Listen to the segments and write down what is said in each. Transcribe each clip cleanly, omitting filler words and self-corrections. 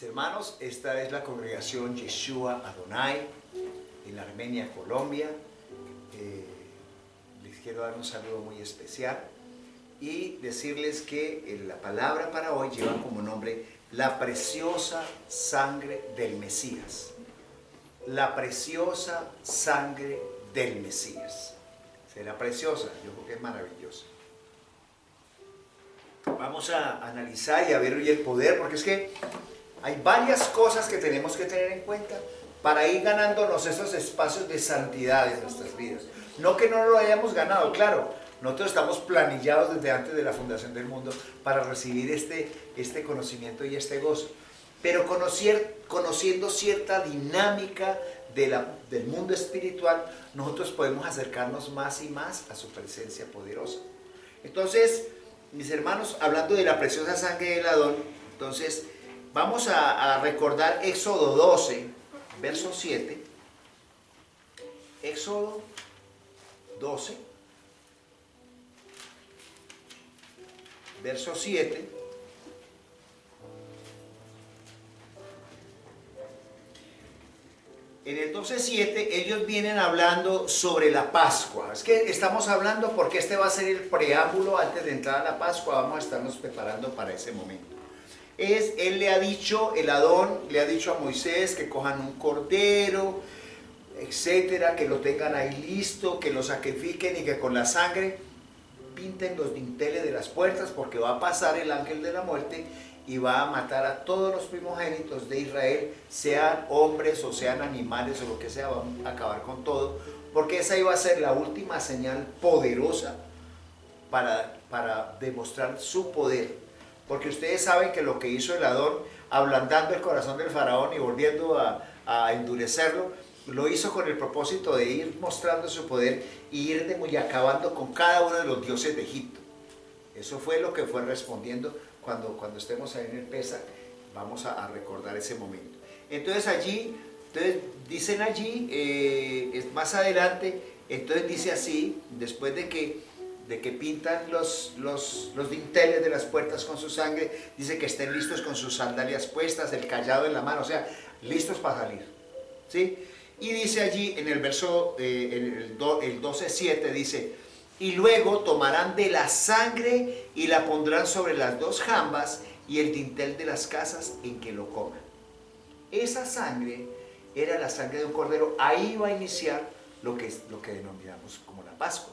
Mis hermanos, esta es la congregación Yeshua Adonai en Armenia, Colombia. Les quiero dar un saludo muy especial y decirles que la palabra para hoy lleva como nombre la preciosa sangre del Mesías. La preciosa sangre del Mesías. Será preciosa, yo creo que es maravillosa. Vamos a analizar y a ver hoy el poder, porque es que hay varias cosas que tenemos que tener en cuenta para ir ganándonos esos espacios de santidad en nuestras vidas. No que no lo hayamos ganado, claro, nosotros estamos planillados desde antes de la fundación del mundo para recibir este conocimiento y este gozo. Pero conociendo cierta dinámica del mundo espiritual, nosotros podemos acercarnos más y más a su presencia poderosa. Entonces, mis hermanos, hablando de la preciosa sangre del Adón, entonces vamos a recordar Éxodo 12, verso 7. Éxodo 12, verso 7. En el 12:7 ellos vienen hablando sobre la Pascua. Es que estamos hablando porque este va a ser el preámbulo antes de entrar a la Pascua. Vamos a estarnos preparando para ese momento. Él le ha dicho, el Adón le ha dicho a Moisés que cojan un cordero, etcétera, que lo tengan ahí listo, que lo sacrifiquen y que con la sangre pinten los dinteles de las puertas, porque va a pasar el ángel de la muerte y va a matar a todos los primogénitos de Israel, sean hombres o sean animales o lo que sea, va a acabar con todo, porque esa iba a ser la última señal poderosa para demostrar su poder. Porque ustedes saben que lo que hizo el Adón, ablandando el corazón del faraón y volviendo a endurecerlo, lo hizo con el propósito de ir mostrando su poder y ir acabando con cada uno de los dioses de Egipto. Eso fue lo que fue respondiendo cuando estemos ahí en el Pesaj. Vamos a recordar ese momento. Entonces dicen allí, más adelante, entonces dice así, después de que pintan los dinteles de las puertas con su sangre, dice que estén listos con sus sandalias puestas, el cayado en la mano, o sea, listos para salir, ¿sí? Y dice allí en el verso, el 12:7 dice, y luego tomarán de la sangre y la pondrán sobre las dos jambas y el dintel de las casas en que lo coman. Esa sangre era la sangre de un cordero. Ahí va a iniciar lo que denominamos como la Pascua.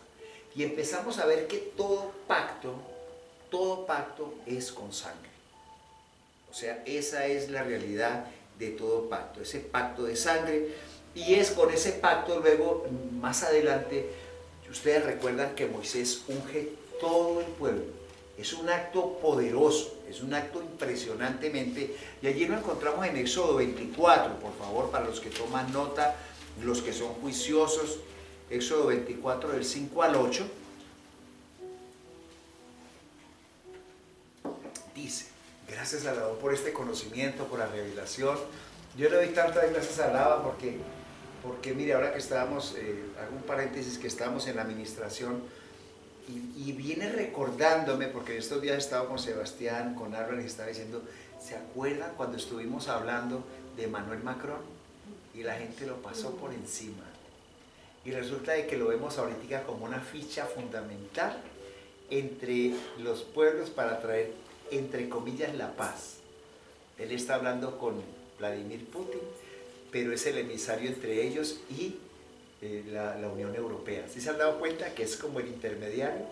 Y empezamos a ver que todo pacto es con sangre. O sea, esa es la realidad de todo pacto, ese pacto de sangre. Y es con ese pacto luego, más adelante, ustedes recuerdan que Moisés unge todo el pueblo. Es un acto poderoso, es un acto impresionantemente. Y allí lo encontramos en Éxodo 24, por favor, para los que toman nota, los que son juiciosos. Éxodo 24, del 5 al 8, dice, gracias a Alaba por este conocimiento, por la revelación. Yo le doy tantas gracias a Alaba porque mire, ahora que estábamos, hago un paréntesis, que estábamos en la administración y viene recordándome, porque estos días he estado con Sebastián, con Álvaro, y estaba diciendo, ¿se acuerdan cuando estuvimos hablando de Emmanuel Macron? Y la gente lo pasó por encima. Y resulta de que lo vemos ahorita como una ficha fundamental entre los pueblos para traer, entre comillas, la paz. Él está hablando con Vladimir Putin, pero es el emisario entre ellos y la Unión Europea. ¿Sí se han dado cuenta que es como el intermediario?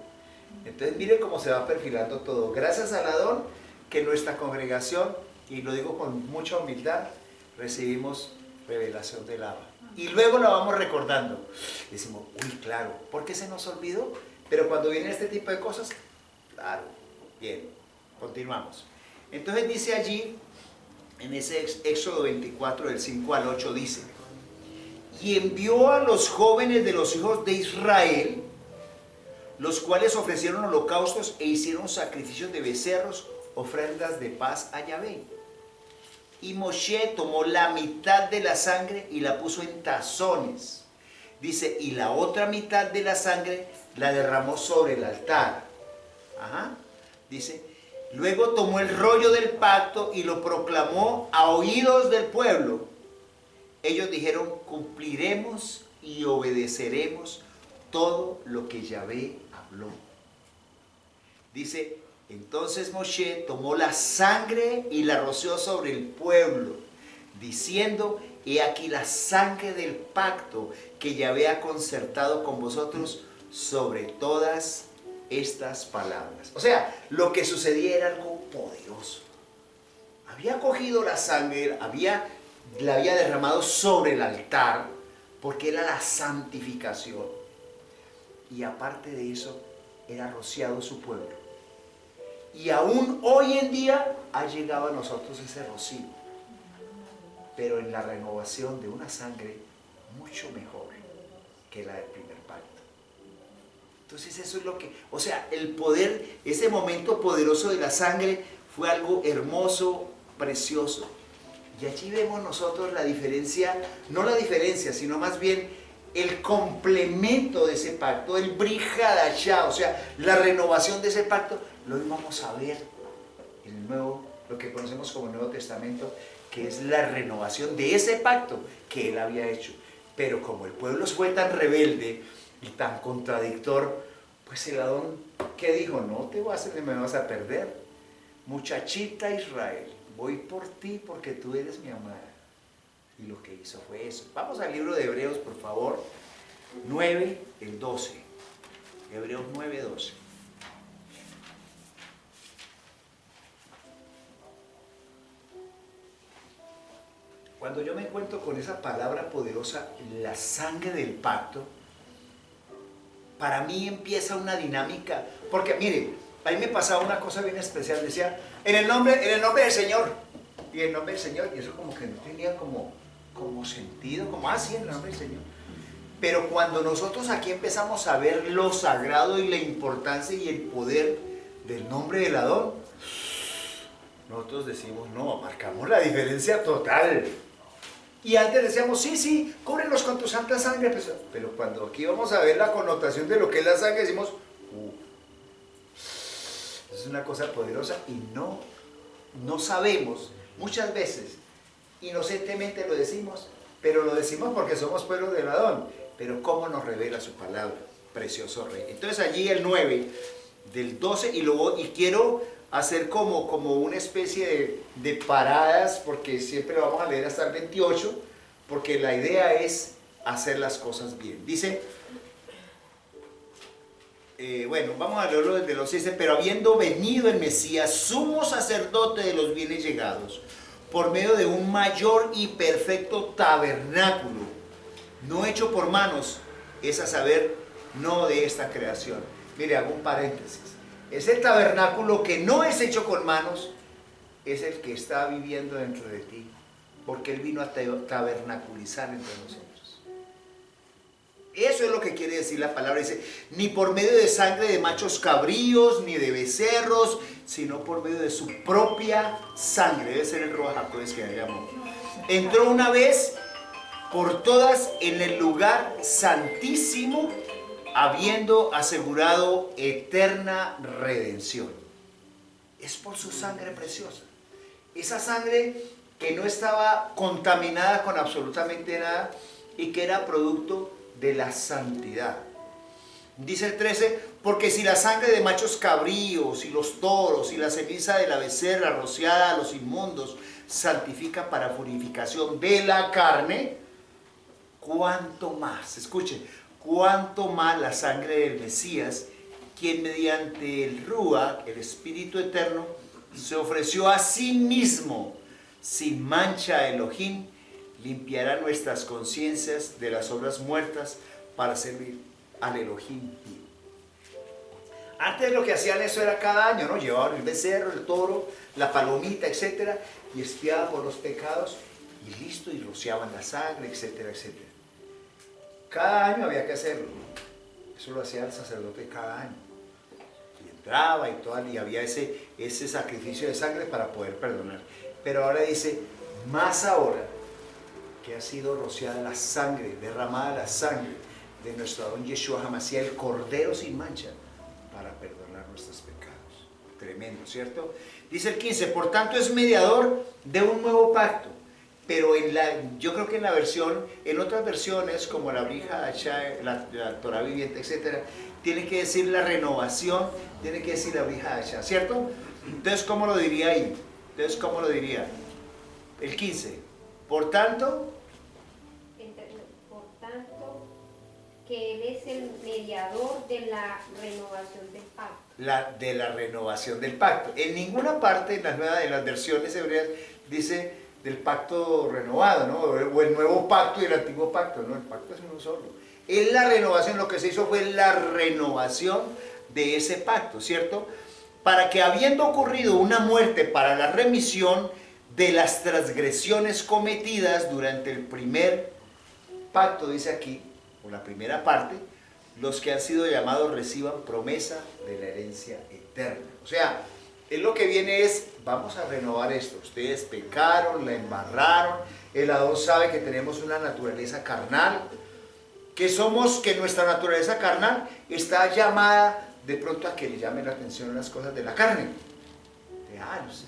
Entonces miren cómo se va perfilando todo. Gracias al Adón, que nuestra congregación, y lo digo con mucha humildad, recibimos revelación del Abba. Y luego la vamos recordando. Decimos, uy, claro, ¿por qué se nos olvidó? Pero cuando vienen este tipo de cosas, claro, bien, continuamos. Entonces dice allí, en ese Éxodo 24, del 5 al 8, dice, y envió a los jóvenes de los hijos de Israel, los cuales ofrecieron holocaustos e hicieron sacrificios de becerros, ofrendas de paz a Yahvé. Y Moshe tomó la mitad de la sangre y la puso en tazones. Dice, y la otra mitad de la sangre la derramó sobre el altar. Ajá. Dice, Luego tomó el rollo del pacto y lo proclamó a oídos del pueblo. Ellos dijeron, cumpliremos y obedeceremos todo lo que Yahvé habló. Dice, entonces Moshe tomó la sangre y la roció sobre el pueblo, diciendo, he aquí la sangre del pacto que Yahvé ha concertado con vosotros sobre todas estas palabras. O sea, lo que sucedía era algo poderoso. Había cogido la sangre, la había derramado sobre el altar, porque era la santificación. Y aparte de eso, era rociado su pueblo. Y aún hoy en día ha llegado a nosotros ese rocío, pero en la renovación de una sangre mucho mejor que la del primer pacto. Entonces eso es lo que, o sea, el poder, ese momento poderoso de la sangre fue algo hermoso, precioso. Y allí vemos nosotros la diferencia, no la diferencia, sino más bien el complemento de ese pacto, el Brit Hadashah, o sea, la renovación de ese pacto, lo vamos a ver en el nuevo, lo que conocemos como Nuevo Testamento, que es la renovación de ese pacto que él había hecho. Pero como el pueblo fue tan rebelde y tan contradictor, pues el Adón, ¿qué dijo? No te vas a, me vas a perder. Muchachita Israel, voy por ti porque tú eres mi amada. Y lo que hizo fue eso. Vamos al libro de Hebreos, por favor, 9, el 12. Hebreos 9, 12. Cuando yo me encuentro con esa palabra poderosa, la sangre del pacto, para mí empieza una dinámica, porque mire, a mí me pasaba una cosa bien especial, decía, en el nombre del Señor, y en el nombre del Señor, y eso como que no tenía como sentido, como así en el nombre del Señor. Pero cuando nosotros aquí empezamos a ver lo sagrado y la importancia y el poder del nombre del Adón, nosotros decimos, no, marcamos la diferencia total. Y antes decíamos, sí, cúbrelos con tu santa sangre, pero cuando aquí vamos a ver la connotación de lo que es la sangre, decimos, es una cosa poderosa y no sabemos, muchas veces, inocentemente lo decimos, pero lo decimos porque somos pueblo del Adón, pero cómo nos revela su palabra, precioso Rey. Entonces allí el 9, del 12, y quiero hacer como una especie de paradas, porque siempre lo vamos a leer hasta el 28, porque la idea es hacer las cosas bien. Dice, bueno, vamos a leerlo desde los 6, pero habiendo venido el Mesías, sumo sacerdote de los bienes llegados, por medio de un mayor y perfecto tabernáculo, no hecho por manos, es a saber, no de esta creación. Mire, hago un paréntesis. Ese tabernáculo que no es hecho con manos, es el que está viviendo dentro de ti, porque Él vino a tabernaculizar entre nosotros. Eso es lo que quiere decir la palabra. Dice, ni por medio de sangre de machos cabríos, ni de becerros, sino por medio de su propia sangre. Debe ser el Ruach HaKodesh que derramó. Entró una vez por todas en el lugar santísimo, habiendo asegurado eterna redención. Es por su sangre preciosa. Esa sangre que no estaba contaminada con absolutamente nada y que era producto de la santidad. Dice el 13, porque si la sangre de machos cabríos y los toros y la ceniza de la becerra rociada a los inmundos santifica para purificación de la carne, cuánto más, escuchen, cuánto más la sangre del Mesías, quien mediante el Ruach, el Espíritu Eterno, se ofreció a sí mismo, sin mancha a Elohim, limpiará nuestras conciencias de las obras muertas para servir al Elohim. Antes lo que hacían eso era cada año, ¿no? Llevaban el becerro, el toro, la palomita, etcétera, y expiaban por los pecados, y listo, y rociaban la sangre, etcétera, etcétera. Cada año había que hacerlo. Eso lo hacía el sacerdote cada año. Y entraba y había ese sacrificio de sangre para poder perdonar. Pero ahora dice, más ahora que ha sido rociada la sangre, derramada la sangre de nuestro Adón Yeshua HaMashiach, el Cordero sin mancha, para perdonar nuestros pecados. tremendo, ¿cierto? Dice el 15, por tanto es mediador de un nuevo pacto, pero yo creo que en otras versiones, como la Brija Hachá, la Torah viviente, etcétera, tiene que decir la renovación, tiene que decir la Brija Hachá, ¿cierto? Entonces, ¿cómo lo diría ahí? Entonces, ¿cómo lo diría? El 15, por tanto, que Él es el mediador de la renovación del pacto. De la renovación del pacto. En ninguna parte de las versiones hebreas dice del pacto renovado, ¿no? O el nuevo pacto y el antiguo pacto, ¿no? El pacto es uno solo. En la renovación, lo que se hizo fue la renovación de ese pacto, ¿cierto? Para que habiendo ocurrido una muerte para la remisión de las transgresiones cometidas durante el primer pacto, dice aquí, o la primera parte, los que han sido llamados reciban promesa de la herencia eterna. O sea, es lo que viene es, vamos a renovar esto. Ustedes pecaron, la embarraron, el Adón sabe que tenemos una naturaleza carnal, que nuestra naturaleza carnal está llamada de pronto a que le llamen la atención las cosas de la carne. No sé,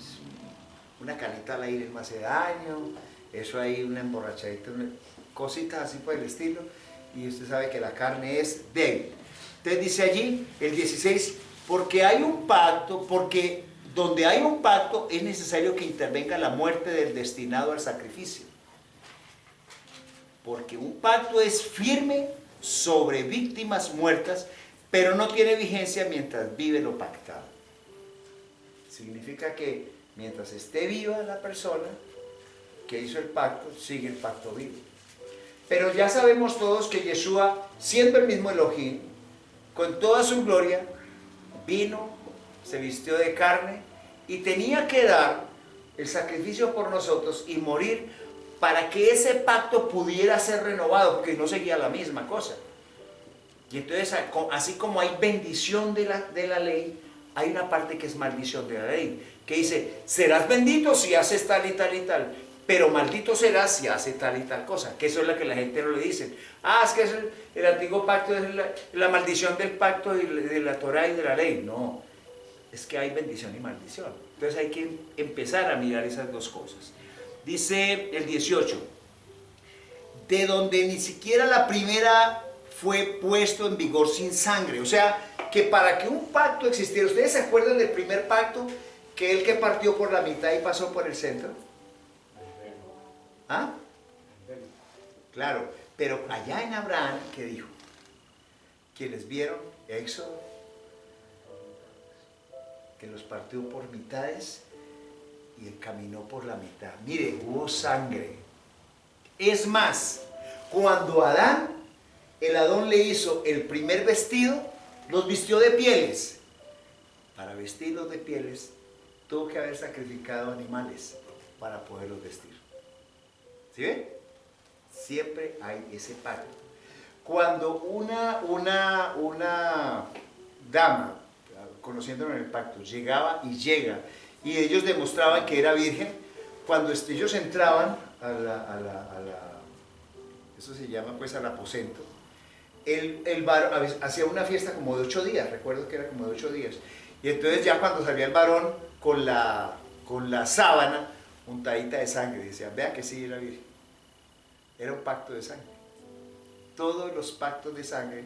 una canita al aire no hace daño, eso ahí, una emborrachadita, cositas así por el estilo. Y usted sabe que la carne es débil. Entonces dice allí, el 16, porque hay un pacto, porque donde hay un pacto es necesario que intervenga la muerte del destinado al sacrificio. Porque un pacto es firme sobre víctimas muertas, pero no tiene vigencia mientras vive lo pactado. Significa que mientras esté viva la persona que hizo el pacto, sigue el pacto vivo. Pero ya sabemos todos que Yeshua, siendo el mismo Elohim, con toda su gloria, vino, se vistió de carne y tenía que dar el sacrificio por nosotros y morir para que ese pacto pudiera ser renovado, porque no seguía la misma cosa. Y entonces, así como hay bendición de la ley, hay una parte que es maldición de la ley, que dice, serás bendito si haces tal y tal y tal, pero maldito serás si hace tal y tal cosa, que eso es lo que la gente no le dice. Es que es el antiguo pacto, es la maldición del pacto de la Torah y de la ley. No, es que hay bendición y maldición. Entonces hay que empezar a mirar esas dos cosas. Dice el 18, de donde ni siquiera la primera fue puesto en vigor sin sangre. O sea, que para que un pacto existiera, ¿ustedes se acuerdan del primer pacto? Que el que partió por la mitad y pasó por el centro. ¿Ah? Claro, pero allá en Abraham, ¿qué dijo? Quienes vieron Éxodo, que los partió por mitades y él caminó por la mitad. Mire, hubo sangre. Es más, cuando el Adón le hizo el primer vestido, los vistió de pieles. Para vestirlos de pieles, tuvo que haber sacrificado animales para poderlos vestir. ¿Sí ven? Siempre hay ese pacto. Cuando una dama, conociéndolo en el pacto, llegaba y llega, y ellos demostraban que era virgen, cuando ellos entraban eso se llama pues al aposento, el varón hacía una fiesta como de 8 días, recuerdo que era como de 8 días, y entonces ya cuando salía el varón con la sábana untadita de sangre, decían, vea que sí era virgen. Era un pacto de sangre. Todos los pactos de sangre,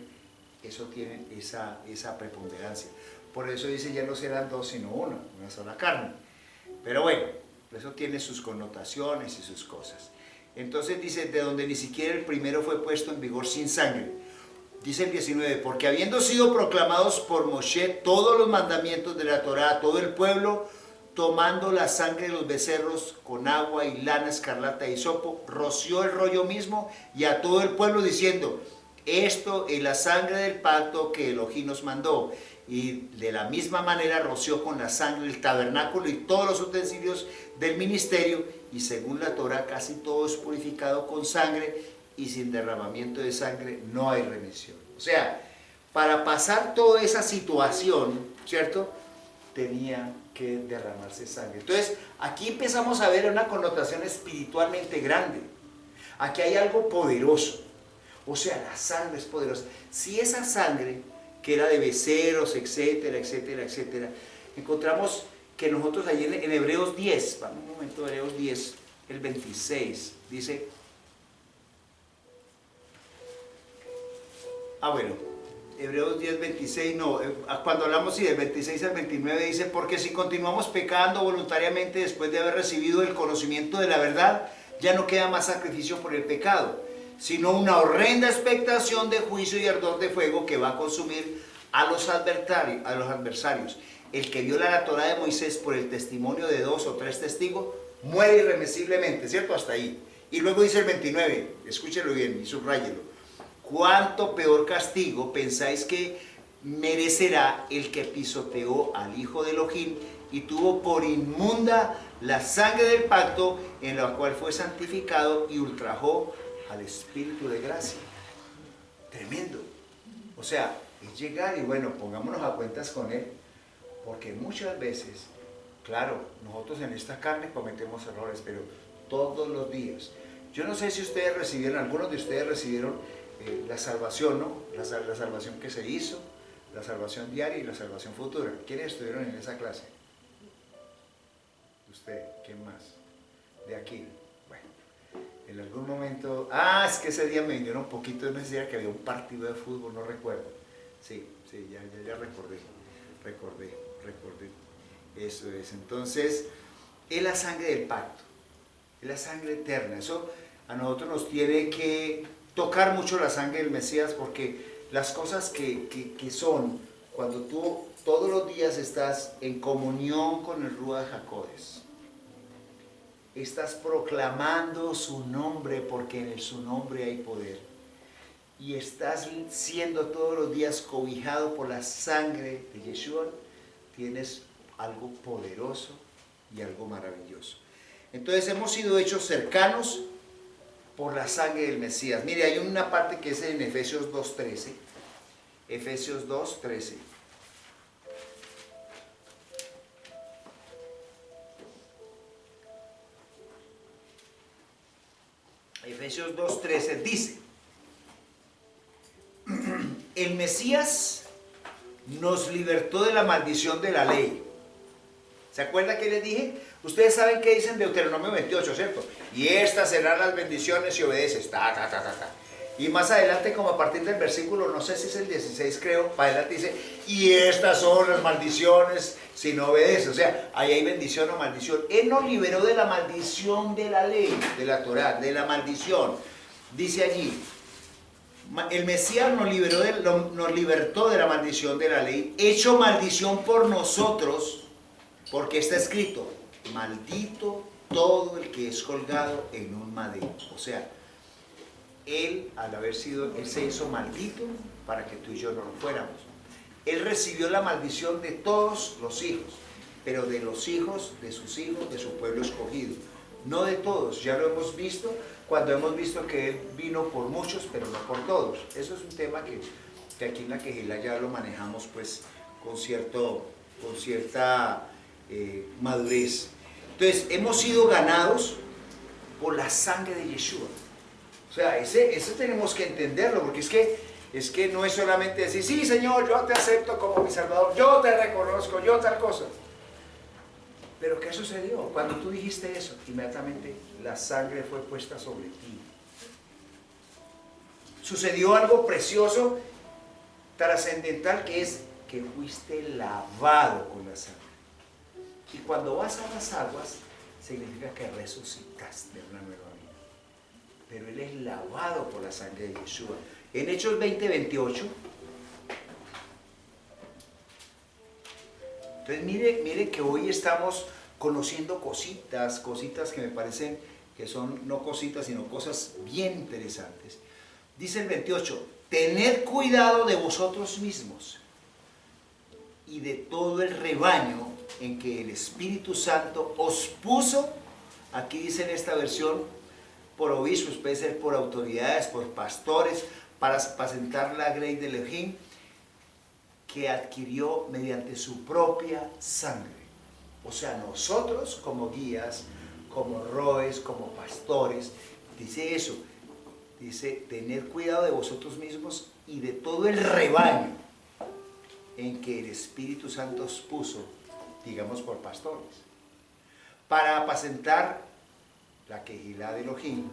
eso tienen esa preponderancia. Por eso dice, ya no serán dos sino uno, una sola carne. Pero bueno, eso tiene sus connotaciones y sus cosas. Entonces dice, de donde ni siquiera el primero fue puesto en vigor sin sangre. Dice el 19, porque habiendo sido proclamados por Moshe todos los mandamientos de la Torá, todo el pueblo, tomando la sangre de los becerros con agua y lana escarlata y hisopo, roció el rollo mismo y a todo el pueblo diciendo, esto es la sangre del pacto que Elohim nos mandó. Y de la misma manera roció con la sangre el tabernáculo y todos los utensilios del ministerio, y según la Torá casi todo es purificado con sangre, y sin derramamiento de sangre no hay remisión. O sea, para pasar toda esa situación, ¿cierto?, tenía que derramarse sangre. Entonces, aquí empezamos a ver una connotación espiritualmente grande. Aquí hay algo poderoso. O sea, la sangre es poderosa. Si esa sangre, que era de becerros, etcétera, etcétera, etcétera, encontramos que nosotros allí en Hebreos 10, vamos un momento, Hebreos 10, el 26, dice, bueno, Hebreos 10, 26, no, cuando hablamos del 26 al 29 dice, porque si continuamos pecando voluntariamente después de haber recibido el conocimiento de la verdad, ya no queda más sacrificio por el pecado, sino una horrenda expectación de juicio y ardor de fuego que va a consumir a los adversarios. El que viola la Torá de Moisés por el testimonio de 2 o 3 testigos, muere irremisiblemente, ¿cierto? Hasta ahí. Y luego dice el 29, escúchelo bien y subráyelo. ¿Cuánto peor castigo pensáis que merecerá el que pisoteó al Hijo de Elohim y tuvo por inmunda la sangre del pacto en la cual fue santificado y ultrajó al Espíritu de gracia? Tremendo. O sea, es llegar y bueno, pongámonos a cuentas con Él, porque muchas veces, claro, nosotros en esta carne cometemos errores, pero todos los días. Yo no sé si ustedes recibieron, algunos de ustedes recibieron la salvación, ¿no? La salvación que se hizo, la salvación diaria y la salvación futura. ¿Quiénes estuvieron en esa clase? ¿Usted? ¿Quién más? De aquí. Bueno, en algún momento... es que ese día me vinieron un poquito de necesidad que había un partido de fútbol, no recuerdo. Sí, ya recordé. Eso es. Entonces, es la sangre del pacto, es la sangre eterna. Eso a nosotros nos tiene que tocar mucho la sangre del Mesías, porque las cosas que son, cuando tú todos los días estás en comunión con el Ruach HaKodesh, estás proclamando su nombre, porque en su nombre hay poder, y estás siendo todos los días cobijado por la sangre de Yeshua, tienes algo poderoso y algo maravilloso. Entonces hemos sido hechos cercanos por la sangre del Mesías. Mire, hay una parte que es en Efesios 2.13. Efesios 2.13. Efesios 2.13 dice, el Mesías nos libertó de la maldición de la ley. ¿Se acuerda que les dije? Ustedes saben que dicen Deuteronomio 28, ¿cierto? Y estas serán las bendiciones si obedeces. Y más adelante, como a partir del versículo, no sé si es el 16 creo, para adelante dice, y estas son las maldiciones si no obedeces. O sea, ahí hay bendición o maldición. Él nos liberó de la maldición de la ley, de la Torá, de la maldición. Dice allí, el Mesías nos libertó de la maldición de la ley, hecho maldición por nosotros, porque está escrito, maldito todo el que es colgado en un madero. O sea, Él, Él se hizo maldito para que tú y yo no lo fuéramos. Él recibió la maldición de todos los hijos, pero de los hijos, de sus hijos, de su pueblo escogido. No de todos, ya lo hemos visto cuando hemos visto que Él vino por muchos, pero no por todos. Eso es un tema que aquí en la Quejilá ya lo manejamos pues con cierta madurez. Entonces, hemos sido ganados por la sangre de Yeshua. O sea, eso tenemos que entenderlo, porque es que no es solamente decir, sí, Señor, yo te acepto como mi Salvador, yo te reconozco, yo tal cosa. Pero ¿qué sucedió? Cuando tú dijiste eso, inmediatamente la sangre fue puesta sobre ti. Sucedió algo precioso, trascendental, que es que fuiste lavado con la sangre. Y cuando vas a las aguas, significa que resucitaste de una nueva vida. Pero Él es lavado por la sangre de Yeshua. En Hechos 20:28, entonces mire que hoy estamos conociendo cositas que me parecen que son no cositas, sino cosas bien interesantes. Dice el 28, tened cuidado de vosotros mismos y de todo el rebaño en que el Espíritu Santo os puso, aquí dice en esta versión, por obispos, puede ser por autoridades, por pastores, para apacentar la grey de Elohim, que adquirió mediante su propia sangre. O sea, nosotros como guías, como roes, como pastores, dice eso, dice, tener cuidado de vosotros mismos y de todo el rebaño en que el Espíritu Santo os puso digamos por pastores, para apacentar la Kehilá de Elohim,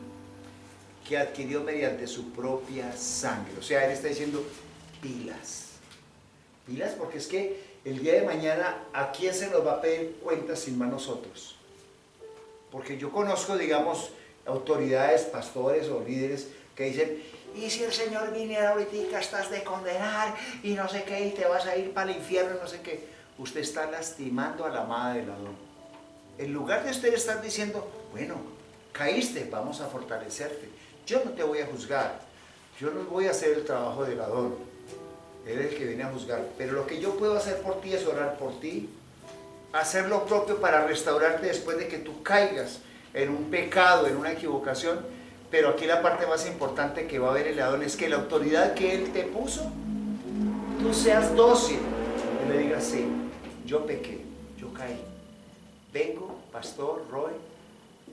que adquirió mediante su propia sangre. O sea, él está diciendo pilas. Pilas porque es que el día de mañana, ¿a quién se nos va a pedir cuentas sin más nosotros? Porque yo conozco, digamos, autoridades, pastores o líderes que dicen, y si el Señor viniera ahorita, estás de condenar, y no sé qué, y te vas a ir para el infierno, no sé qué. Usted está lastimando a la amada del Adón. En lugar de usted estar diciendo, bueno, caíste, vamos a fortalecerte. Yo no te voy a juzgar, yo no voy a hacer el trabajo del Adón. Él es el que viene a juzgar. Pero lo que yo puedo hacer por ti es orar por ti, hacer lo propio para restaurarte después de que tú caigas en un pecado, en una equivocación. Pero aquí la parte más importante que va a ver el Adón es que la autoridad que Él te puso, tú seas dócil y le digas, sí, yo pequé, yo caí. Vengo, pastor Roy,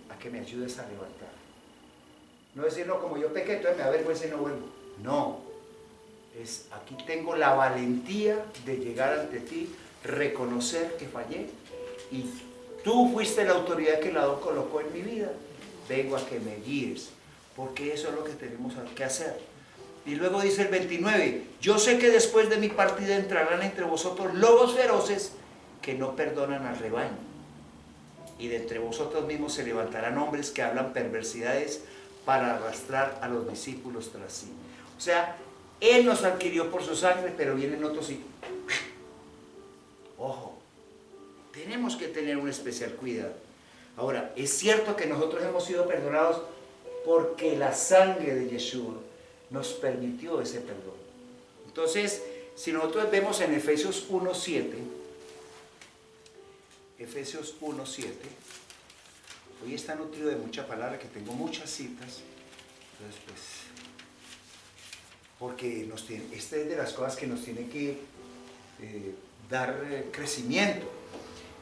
a que me ayudes a levantar. No decir, no, como yo pequé, entonces me avergüenza y no vuelvo. No, es aquí tengo la valentía de llegar ante ti, reconocer que fallé y tú fuiste la autoridad que el Adón colocó en mi vida. Vengo a que me guíes, porque eso es lo que tenemos que hacer. Y luego dice el 29, yo sé que después de mi partida entrarán entre vosotros lobos feroces que no perdonan al rebaño. Y de entre vosotros mismos se levantarán hombres que hablan perversidades para arrastrar a los discípulos tras sí. O sea, Él nos adquirió por su sangre, pero vienen otros y... Ojo, tenemos que tener un especial cuidado. Ahora, es cierto que nosotros hemos sido perdonados porque la sangre de Yeshua nos permitió ese perdón. Entonces, si nosotros vemos en Efesios 1:7, Efesios 1:7, hoy está nutrido de mucha palabra, que tengo muchas citas, entonces pues, porque esta es de las cosas que nos tiene que dar crecimiento.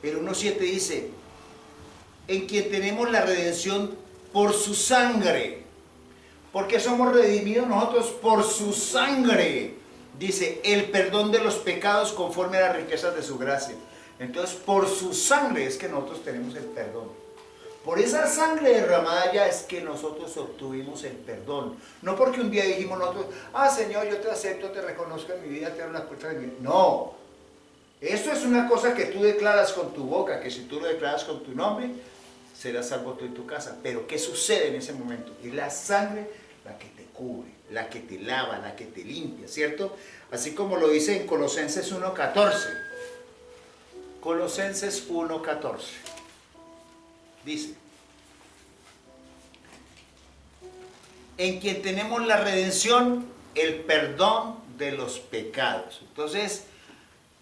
El 1:7 dice, en quien tenemos la redención por su sangre. ¿Por qué somos redimidos nosotros? Por su sangre. Dice, el perdón de los pecados conforme a las riquezas de su gracia. Entonces, por su sangre es que nosotros tenemos el perdón. Por esa sangre derramada ya es que nosotros obtuvimos el perdón. No porque un día dijimos nosotros, ah, Señor, yo te acepto, te reconozco en mi vida, te abro las puertas de mi vida. No. Esto es una cosa que tú declaras con tu boca, que si tú lo declaras con tu nombre, serás salvo tú en tu casa. Pero ¿qué sucede en ese momento? Es la sangre la que te cubre, la que te lava, la que te limpia, ¿cierto? Así como lo dice en Colosenses 1:14. Colosenses 1:14. Dice, en quien tenemos la redención, el perdón de los pecados. Entonces,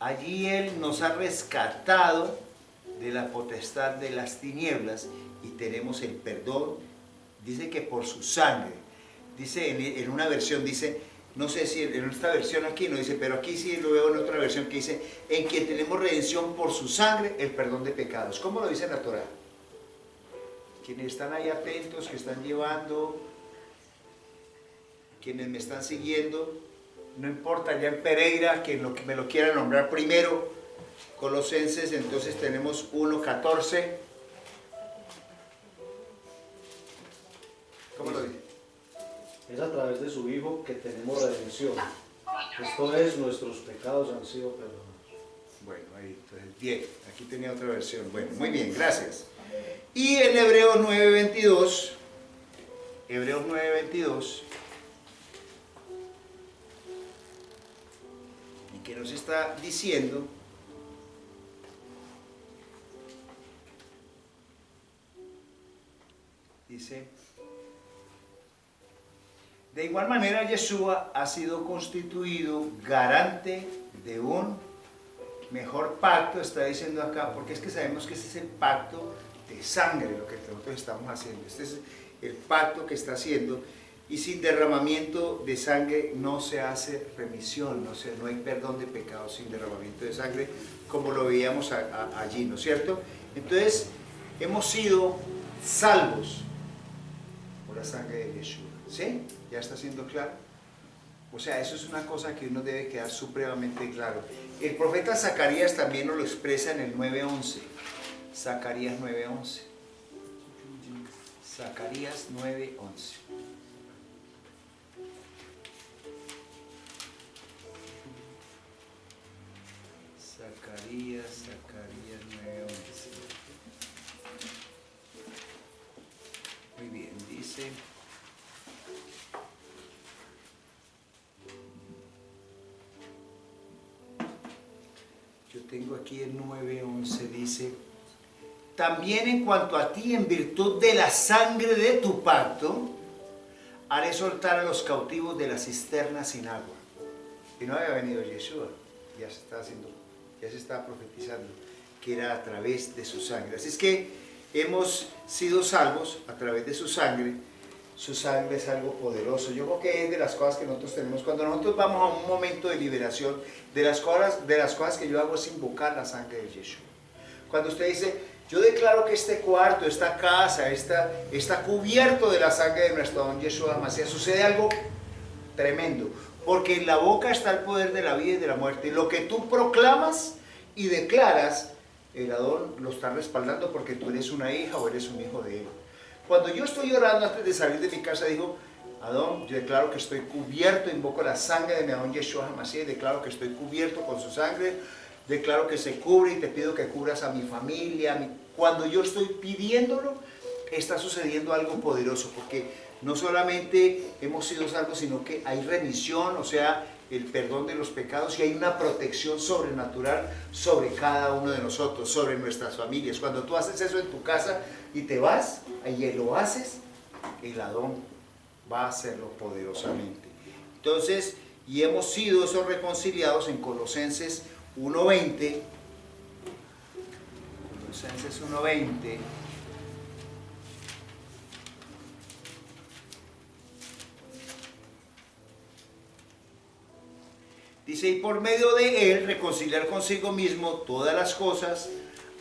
allí Él nos ha rescatado de la potestad de las tinieblas y tenemos el perdón. Dice que por su sangre. Dice en una versión, dice, no sé si en esta versión aquí no dice, pero aquí sí lo veo en otra versión que dice, en quien tenemos redención por su sangre, el perdón de pecados. ¿Cómo lo dice en la Torá? Quienes están ahí atentos, que están llevando, quienes me están siguiendo, no importa, ya en Pereira, quien me lo quiera nombrar primero, Colosenses, entonces tenemos 1:14. ¿Cómo lo dice? Es a través de su Hijo que tenemos redención. Esto es, nuestros pecados han sido perdonados. Bueno, ahí, entonces, bien, aquí tenía otra versión. Bueno, muy bien, gracias. Y en Hebreos 9:22, Hebreos 9:22, y que nos está diciendo, dice, de igual manera Yeshua ha sido constituido garante de un mejor pacto, está diciendo acá, porque es que sabemos que ese es el pacto de sangre, lo que nosotros estamos haciendo. Este es el pacto que está haciendo, y sin derramamiento de sangre no se hace remisión, no hay perdón de pecados sin derramamiento de sangre, como lo veíamos allí, ¿no es cierto? Entonces, hemos sido salvos por la sangre de Yeshua, ¿sí? ¿Ya está siendo claro? O sea, eso es una cosa que uno debe quedar supremamente claro. El profeta Zacarías también nos lo expresa en el 9:11. Zacarías 9:11. Zacarías 9:11. Zacarías 9:11. Muy bien, dice... Yo tengo aquí el 9:11, dice: también en cuanto a ti, en virtud de la sangre de tu pacto, haré soltar a los cautivos de la cisterna sin agua. Y no había venido Yeshua, ya se está haciendo, ya se está profetizando que era a través de su sangre. Así es que hemos sido salvos a través de su sangre. Su sangre es algo poderoso. Yo creo que es de las cosas que nosotros tenemos. Cuando nosotros vamos a un momento de liberación, de las cosas que yo hago es invocar la sangre de Yeshua. Cuando usted dice, yo declaro que este cuarto, esta casa, está cubierto de la sangre de nuestro don Yeshua Mashiach, sucede algo tremendo. Porque en la boca está el poder de la vida y de la muerte. Y lo que tú proclamas y declaras, el Adón lo está respaldando porque tú eres una hija o eres un hijo de él. Cuando yo estoy orando antes de salir de mi casa, digo, Adón, yo declaro que estoy cubierto, invoco la sangre de mi Adón Yeshua HaMashiach, declaro que estoy cubierto con su sangre, declaro que se cubre y te pido que cubras a mi familia. Cuando yo estoy pidiéndolo, está sucediendo algo poderoso, porque no solamente hemos sido salvos, sino que hay remisión, o sea, el perdón de los pecados, y hay una protección sobrenatural sobre cada uno de nosotros, sobre nuestras familias. Cuando tú haces eso en tu casa y te vas, y lo haces, el Adón va a hacerlo poderosamente. Entonces, y hemos sido esos reconciliados en Colosenses 1:20. Colosenses 1:20. Dice, y por medio de él reconciliar consigo mismo todas las cosas,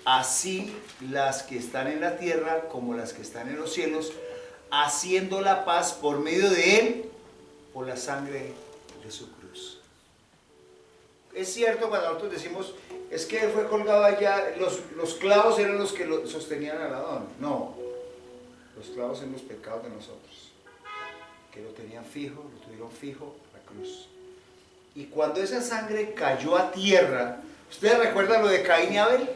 así las que están en la tierra como las que están en los cielos, haciendo la paz por medio de él, por la sangre de su cruz. Es cierto cuando nosotros decimos, es que él fue colgado allá, los clavos eran los que lo sostenían al Adón. No, los clavos eran los pecados de nosotros, que lo tenían fijo, lo tuvieron fijo la cruz. Y cuando esa sangre cayó a tierra, ¿ustedes recuerdan lo de Caín y Abel?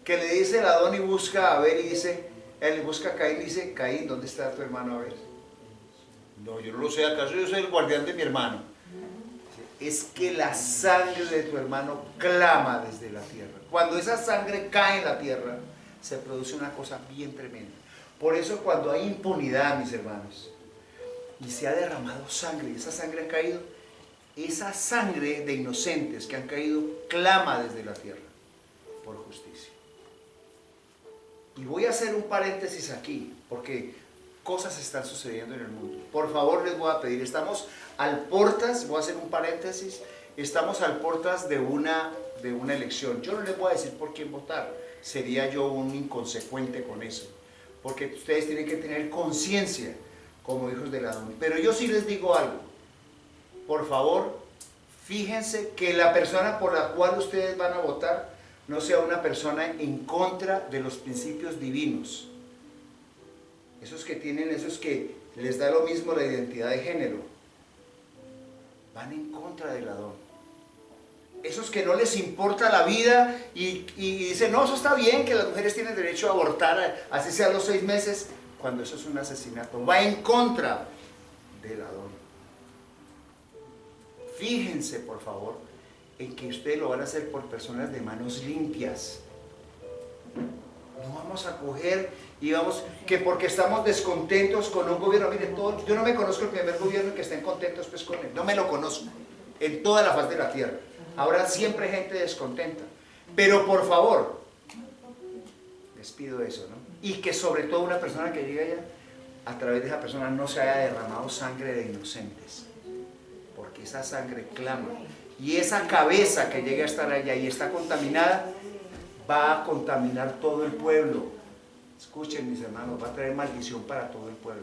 Que le dice el Adón y busca a Abel y dice, él busca a Caín y dice, Caín, ¿dónde está tu hermano Abel? No, yo no lo sé, ¿acaso yo soy el guardián de mi hermano? Es que la sangre de tu hermano clama desde la tierra. Cuando esa sangre cae en la tierra, se produce una cosa bien tremenda. Por eso cuando hay impunidad, mis hermanos, y se ha derramado sangre, y esa sangre ha caído, esa sangre de inocentes que han caído clama desde la tierra por justicia. Y voy a hacer un paréntesis aquí, porque cosas están sucediendo en el mundo. Por favor, les voy a pedir, estamos al portas, voy a hacer un paréntesis, estamos al portas de una elección. Yo no les voy a decir por quién votar, sería yo un inconsecuente con eso, porque ustedes tienen que tener conciencia como hijos del Adón. Pero yo sí les digo algo. Por favor, fíjense que la persona por la cual ustedes van a votar no sea una persona en contra de los principios divinos. Esos que les da lo mismo la identidad de género, van en contra del Adón. Esos que no les importa la vida y dicen, no, eso está bien, que las mujeres tienen derecho a abortar, así sea a los 6 meses, cuando eso es un asesinato. Va en contra del Adón. Fíjense, por favor, en que ustedes lo van a hacer por personas de manos limpias. No vamos a coger y vamos, que porque estamos descontentos con un gobierno, miren, yo no me conozco el primer gobierno que estén contentos pues con él, no me lo conozco, en toda la faz de la tierra. Habrá siempre gente descontenta, pero por favor, les pido eso, ¿no? Y que sobre todo una persona que llegue allá, a través de esa persona no se haya derramado sangre de inocentes, porque esa sangre clama, y esa cabeza que llegue a estar allá y está contaminada, va a contaminar todo el pueblo. Escuchen, mis hermanos, va a traer maldición para todo el pueblo.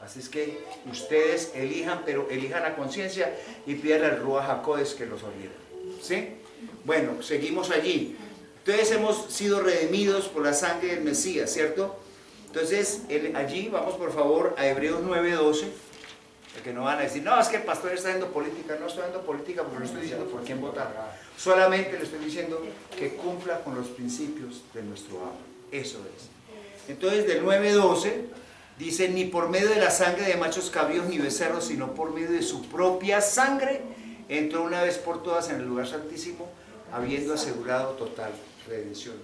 Así es que ustedes elijan, pero elijan a conciencia y pidan al Ruach HaKodesh que los oriente. ¿Sí? Bueno, seguimos allí. Entonces hemos sido redimidos por la sangre del Mesías, ¿cierto? Entonces allí vamos por favor a Hebreos 9:12, que no van a decir, no, es que el pastor está haciendo política. No estoy haciendo política porque no estoy diciendo por quién votar. Solamente le estoy diciendo que cumpla con los principios de nuestro amo. Eso es. Entonces del 9:12 dice, ni por medio de la sangre de machos cabríos ni becerros, sino por medio de su propia sangre, entró una vez por todas en el lugar santísimo, habiendo asegurado total redención.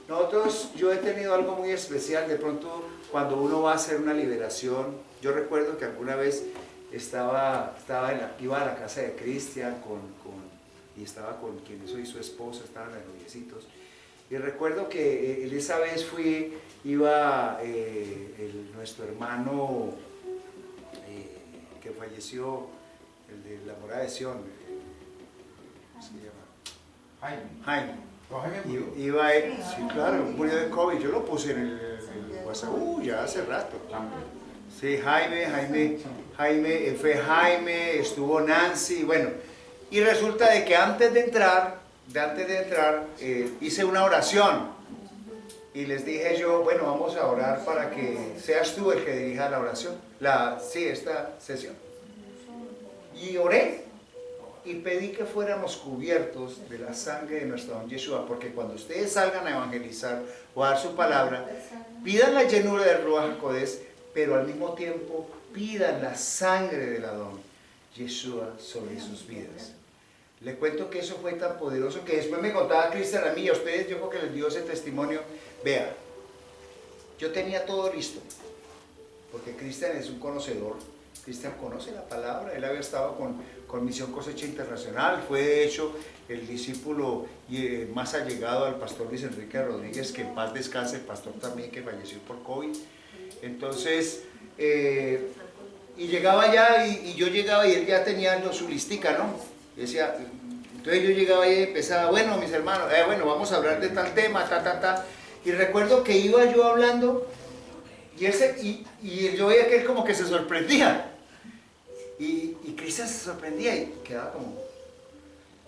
Nosotros, yo he tenido algo muy especial, de pronto cuando uno va a hacer una liberación, yo recuerdo que alguna vez iba a la casa de Cristian y estaba con quien soy su esposa, estaban los noviecitos, y recuerdo que esa vez iba nuestro hermano que falleció, el de la morada de Sion, ¿cómo se llama? Jaime. Iba él, sí, claro, murió de COVID, yo lo puse en el WhatsApp, ya hace rato. Sí, Jaime, fue Jaime, estuvo Nancy, bueno, y resulta de que antes de entrar, hice una oración y les dije yo, bueno, vamos a orar para que seas tú el que dirija la oración, esta sesión. Y oré y pedí que fuéramos cubiertos de la sangre de nuestro don Yeshua, porque cuando ustedes salgan a evangelizar o a dar su palabra, pidan la llenura del Ruach HaKodesh, pero al mismo tiempo pidan la sangre del Adón Yeshua sobre sus vidas. Le cuento que eso fue tan poderoso que después me contaba Cristian a mí, a ustedes yo creo que les dio ese testimonio. Vea, yo tenía todo listo, porque Cristian es un conocedor. Cristian conoce la palabra, él había estado con Misión Cosecha Internacional, fue de hecho el discípulo más allegado al pastor Luis Enrique Rodríguez, que en paz descanse, el pastor también que falleció por COVID. Entonces, y llegaba allá y yo llegaba y él ya tenía su listica, ¿no? Y decía, entonces yo llegaba y empezaba, bueno, mis hermanos, bueno, vamos a hablar de tal tema, y recuerdo que iba yo hablando y yo veía que él como que se sorprendía. Y Cristian se sorprendía y quedaba como...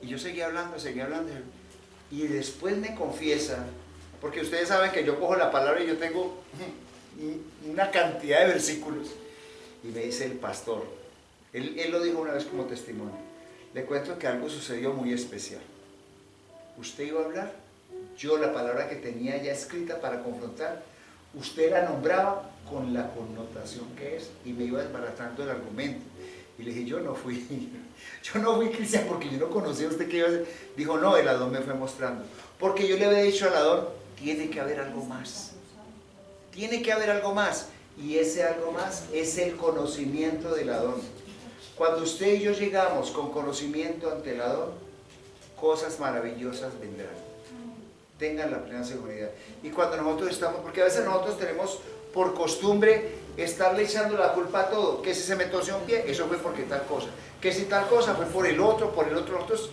Y yo seguía hablando, y después me confiesa, porque ustedes saben que yo cojo la palabra y yo tengo una cantidad de versículos, y me dice el pastor, él lo dijo una vez como testimonio, le cuento que algo sucedió muy especial. Usted iba a hablar, yo la palabra que tenía ya escrita para confrontar, usted la nombraba con la connotación que es, y me iba desbaratando el argumento. Y le dije, yo no fui Cristian, porque yo no conocía a usted que iba a hacer. Dijo, no, el Adón me fue mostrando. Porque yo le había dicho al Adón, tiene que haber algo más. Tiene que haber algo más. Y ese algo más es el conocimiento del Adón. Cuando usted y yo llegamos con conocimiento ante el Adón, cosas maravillosas vendrán. Tengan la plena seguridad. Y cuando nosotros estamos, porque a veces nosotros tenemos por costumbre estarle echando la culpa a todo, que si se me torció un pie, eso fue porque tal cosa, que si tal cosa fue por el otro, nosotros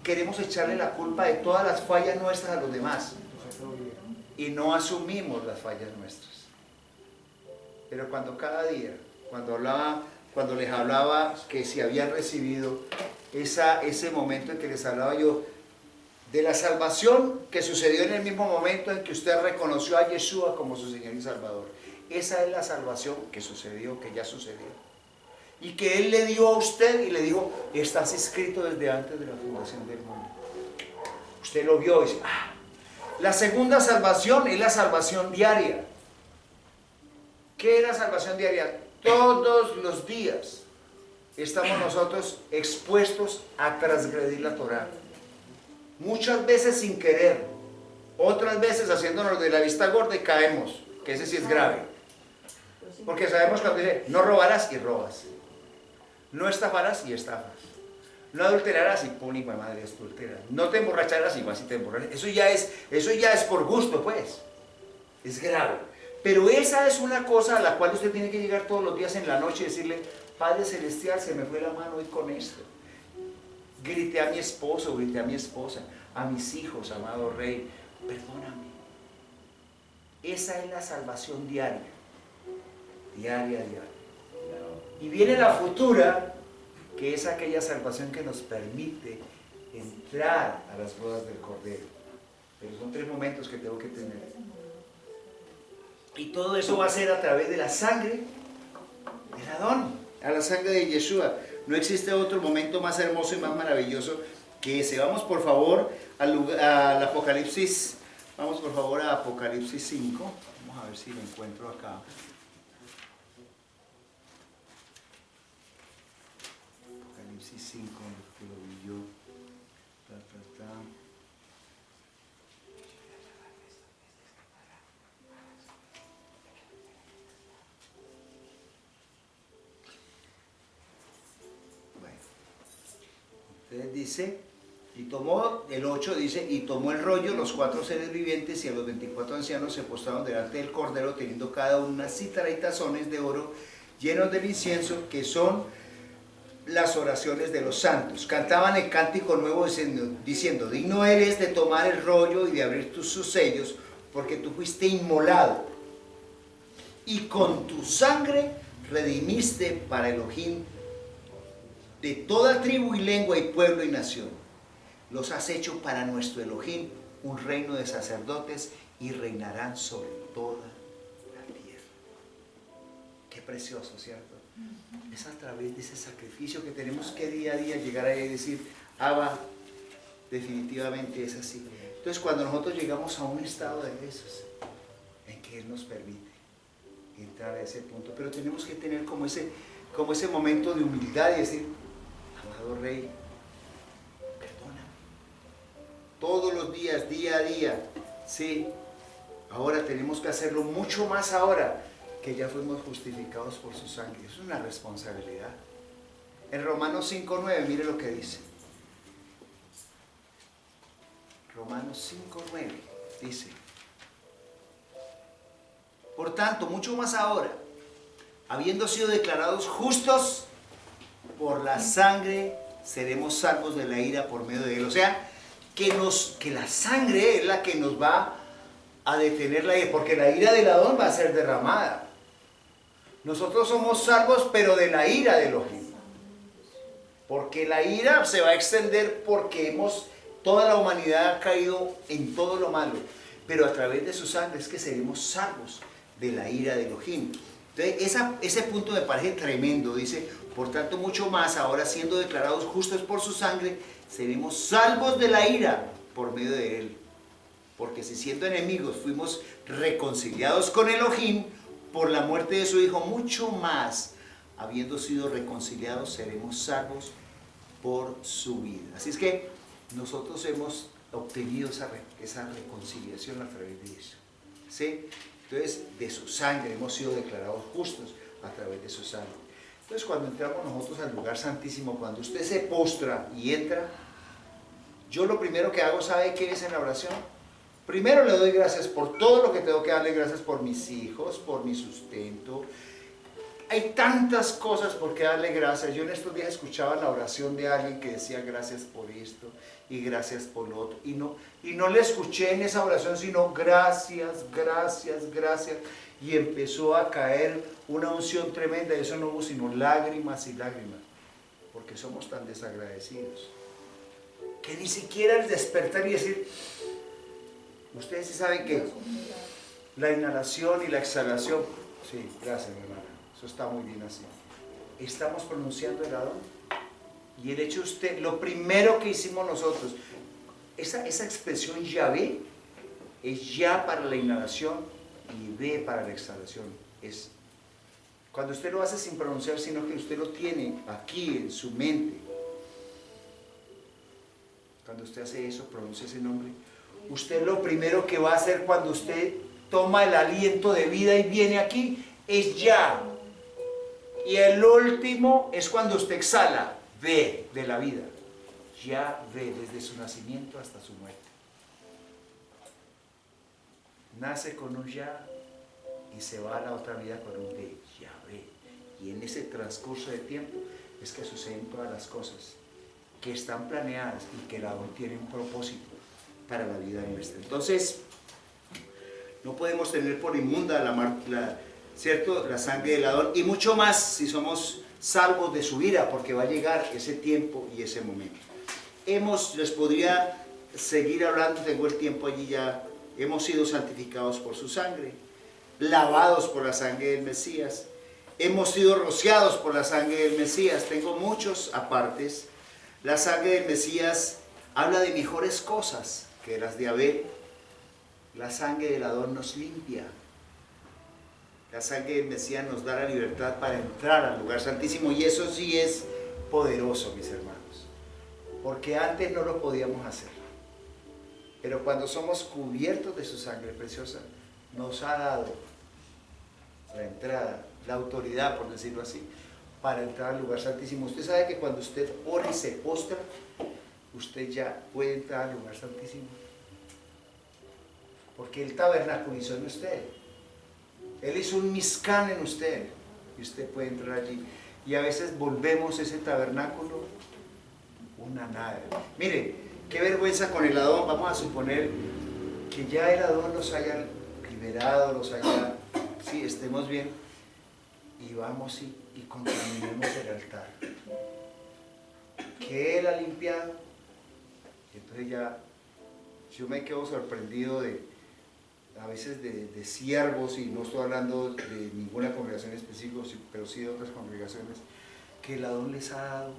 queremos echarle la culpa de todas las fallas nuestras a los demás y no asumimos las fallas nuestras. Pero cuando cada día, cuando les hablaba que si habían recibido ese momento en que les hablaba yo de la salvación que sucedió en el mismo momento en que usted reconoció a Yeshua como su Señor y Salvador. Esa es la salvación que sucedió, que ya sucedió. Y que Él le dio a usted y le dijo, estás escrito desde antes de la fundación del mundo. Usted lo vio y dice, La segunda salvación es la salvación diaria. ¿Qué es la salvación diaria? Todos los días estamos nosotros expuestos a transgredir la Torá. Muchas veces sin querer, otras veces haciéndonos de la vista gorda y caemos, que ese sí es grave. Porque sabemos cuando dice, no robarás y robas, no estafarás y estafas, no adulterarás y pum, hijo de madre, adulteras, no te emborracharás y vas y te emborrachas. Eso ya es por gusto, pues, es grave. Pero esa es una cosa a la cual usted tiene que llegar todos los días en la noche y decirle, Padre Celestial, se me fue la mano hoy con esto. Grité a mi esposo, grité a mi esposa, a mis hijos, amado Rey, perdóname. Esa es la salvación diaria. Diaria. Y viene la futura, que es aquella salvación que nos permite entrar a las bodas del Cordero. Pero son 3 momentos que tengo que tener. Y todo eso va a ser a través de la sangre del Adón, a la sangre de Yeshua. No existe otro momento más hermoso y más maravilloso que ese. Vamos por favor al Apocalipsis. Vamos por favor a Apocalipsis 5. Vamos a ver si lo encuentro acá. Apocalipsis 5, que lo vi yo. Bueno, entonces dice, y tomó, el 8 dice, y tomó el rollo, los 4 seres vivientes y a los 24 ancianos se postraron delante del Cordero, teniendo cada uno una cítara y tazones de oro llenos del incienso, que son las oraciones de los santos. Cantaban el cántico nuevo diciendo, digno eres de tomar el rollo y de abrir sus sellos, porque tú fuiste inmolado, y con tu sangre redimiste para Elohim de toda tribu y lengua y pueblo y nación. Los has hecho para nuestro Elohim un reino de sacerdotes y reinarán sobre toda la tierra. Qué precioso, ¿cierto? Es a través de ese sacrificio que tenemos que día a día llegar ahí y decir, Abba, definitivamente es así. Entonces cuando nosotros llegamos a un estado de esos, en que Él nos permite entrar a ese punto, pero tenemos que tener como ese momento de humildad y decir, amado Rey, perdóname. Todos los días, día a día, sí, ahora tenemos que hacerlo mucho más ahora, que ya fuimos justificados por su sangre. Es una responsabilidad. En Romanos 5:9, mire lo que dice. Romanos 5:9 dice, por tanto, mucho más ahora, habiendo sido declarados justos por la sangre, seremos salvos de la ira por medio de él. O sea, que la sangre es la que nos va a detener la ira, porque la ira del Adón va a ser derramada. Nosotros somos salvos, pero de la ira de Elohim. Porque la ira se va a extender porque toda la humanidad ha caído en todo lo malo. Pero a través de su sangre es que seremos salvos de la ira de Elohim. Entonces, ese punto me parece tremendo. Dice, por tanto, mucho más, ahora siendo declarados justos por su sangre, seremos salvos de la ira por medio de él. Porque si siendo enemigos fuimos reconciliados con Elohim por la muerte de su Hijo, mucho más, habiendo sido reconciliados, seremos salvos por su vida. Así es que nosotros hemos obtenido esa reconciliación a través de eso. ¿Sí? Entonces, de su sangre hemos sido declarados justos a través de su sangre. Entonces, cuando entramos nosotros al lugar santísimo, cuando usted se postra y entra, yo lo primero que hago, ¿sabe qué es en la oración? Primero le doy gracias por todo lo que tengo que darle gracias, por mis hijos, por mi sustento. Hay tantas cosas por qué darle gracias. Yo en estos días escuchaba la oración de alguien que decía gracias por esto y gracias por lo otro. Y no le escuché en esa oración, sino gracias, gracias, gracias. Y empezó a caer una unción tremenda. Y eso no hubo sino lágrimas y lágrimas. Porque somos tan desagradecidos. Que ni siquiera el despertar y decir... Ustedes sí saben que la inhalación y la exhalación, sí, gracias mi hermana, eso está muy bien así. Estamos pronunciando el Adón y el hecho usted, lo primero que hicimos nosotros, esa expresión Yahvé es Ya para la inhalación y Ve para la exhalación. Es cuando usted lo hace sin pronunciar, sino que usted lo tiene aquí en su mente. Cuando usted hace eso, pronuncia ese nombre. Usted lo primero que va a hacer cuando usted toma el aliento de vida y viene aquí es Ya. Y el último es cuando usted exhala, Ve de la vida. Ya ve desde su nacimiento hasta su muerte. Nace con un Ya y se va a la otra vida con un Ve. Ya ve. Y en ese transcurso de tiempo es que suceden todas las cosas que están planeadas y que el Adón tiene un propósito para la vida nuestra. Entonces, no podemos tener por inmunda ¿cierto? La sangre del Adón, y mucho más si somos salvos de su ira, porque va a llegar ese tiempo y ese momento. Les podría seguir hablando, tengo el tiempo allí ya. Hemos sido santificados por su sangre, lavados por la sangre del Mesías, hemos sido rociados por la sangre del Mesías. Tengo muchos apartes. La sangre del Mesías habla de mejores cosas que las de Abel. La sangre del Adón nos limpia. La sangre del Mesías nos da la libertad para entrar al lugar santísimo, y eso sí es poderoso, mis hermanos, porque antes no lo podíamos hacer. Pero cuando somos cubiertos de su sangre preciosa, nos ha dado la entrada, la autoridad, por decirlo así, para entrar al lugar santísimo. Usted sabe que cuando usted ora y se postra, usted ya puede entrar al lugar santísimo, porque Él tabernaculizó en usted. Él hizo un Mizcán en usted, y usted puede entrar allí. Y a veces volvemos ese tabernáculo una nada. Mire, qué vergüenza con el Adón. Vamos a suponer que ya el Adón los haya liberado, los haya, sí, estemos bien, y vamos y contaminemos el altar que Él ha limpiado. Y entonces ya yo me quedo sorprendido a veces de siervos, y no estoy hablando de ninguna congregación específica, pero sí de otras congregaciones, que el Adón les ha dado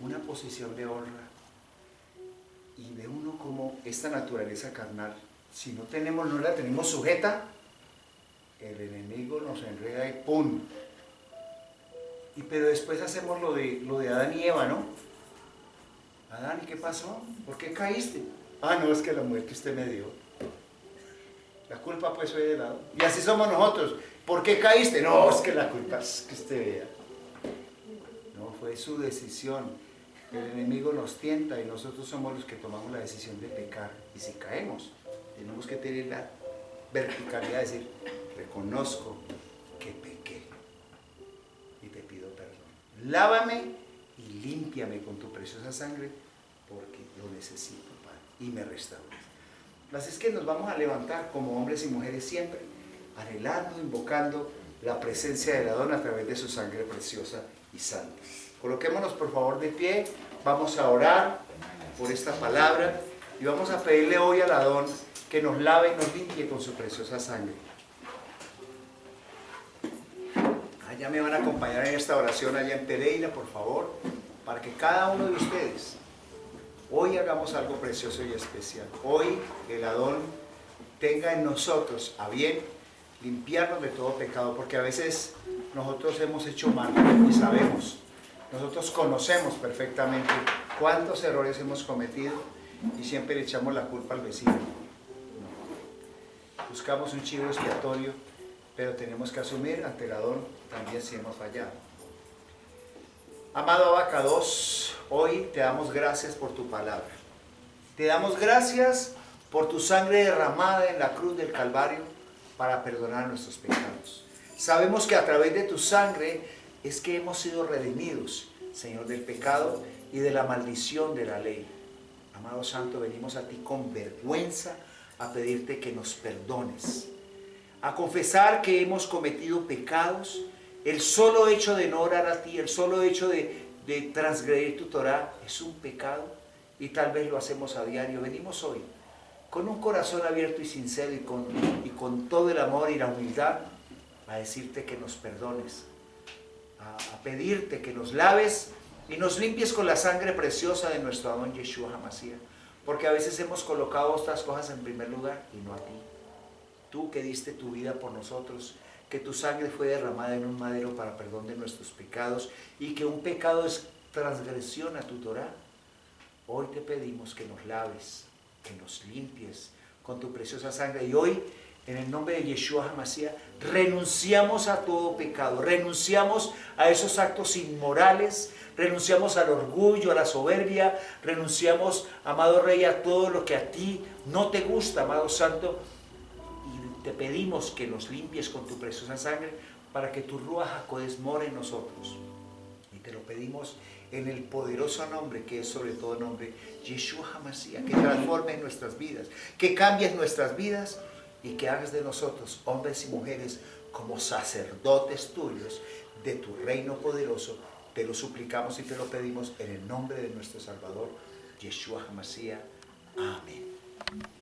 una posición de honra, y ve uno como esta naturaleza carnal, si no la tenemos sujeta, el enemigo nos enreda y ¡pum! Pero después hacemos lo de Adán y Eva, ¿no? Adán, ¿y qué pasó? ¿Por qué caíste? Ah, no, es que la mujer que usted me dio. La culpa pues fue de lado. Y así somos nosotros. ¿Por qué caíste? No, es que la culpa es que usted vea. No, fue su decisión. El enemigo nos tienta y nosotros somos los que tomamos la decisión de pecar. Y si caemos, tenemos que tener la verticalidad de decir, reconozco que pequé y te pido perdón. Lávame y límpiame con tu preciosa sangre, porque lo necesito, Padre, y me restauras. Así es que nos vamos a levantar como hombres y mujeres siempre, anhelando, invocando la presencia del Adón a través de su sangre preciosa y santa. Coloquémonos por favor de pie, vamos a orar por esta palabra y vamos a pedirle hoy al Adón que nos lave y nos limpie con su preciosa sangre. Allá me van a acompañar en esta oración allá en Pereira, por favor, para que cada uno de ustedes hoy hagamos algo precioso y especial. Hoy el Adón tenga en nosotros a bien limpiarnos de todo pecado, porque a veces nosotros hemos hecho mal y sabemos, nosotros conocemos perfectamente cuántos errores hemos cometido y siempre le echamos la culpa al vecino. No. Buscamos un chivo expiatorio, pero tenemos que asumir ante el Adón también si hemos fallado. Amado Abacados, hoy te damos gracias por tu palabra. Te damos gracias por tu sangre derramada en la cruz del Calvario para perdonar nuestros pecados. Sabemos que a través de tu sangre es que hemos sido redimidos, Señor, del pecado y de la maldición de la ley. Amado Santo, venimos a ti con vergüenza a pedirte que nos perdones, a confesar que hemos cometido pecados. El solo hecho de no orar a ti, el solo hecho de transgredir tu Torah es un pecado, y tal vez lo hacemos a diario. Venimos hoy con un corazón abierto y sincero y con todo el amor y la humildad a decirte que nos perdones, a pedirte que nos laves y nos limpies con la sangre preciosa de nuestro Adón Yeshua HaMashiach, porque a veces hemos colocado otras cosas en primer lugar y no a ti. Tú que diste tu vida por nosotros, que tu sangre fue derramada en un madero para perdón de nuestros pecados, y que un pecado es transgresión a tu Torah. Hoy te pedimos que nos laves, que nos limpies con tu preciosa sangre, y hoy, en el nombre de Yeshua HaMashiach, renunciamos a todo pecado, renunciamos a esos actos inmorales, renunciamos al orgullo, a la soberbia, renunciamos, amado Rey, a todo lo que a ti no te gusta, amado Santo. Te pedimos que nos limpies con tu preciosa sangre para que tu Ruach HaKodesh more en nosotros. Y te lo pedimos en el poderoso nombre que es sobre todo nombre, Yeshua HaMashiach, que transforme nuestras vidas, que cambies nuestras vidas y que hagas de nosotros hombres y mujeres como sacerdotes tuyos de tu reino poderoso. Te lo suplicamos y te lo pedimos en el nombre de nuestro Salvador, Yeshua HaMashiach. Amén.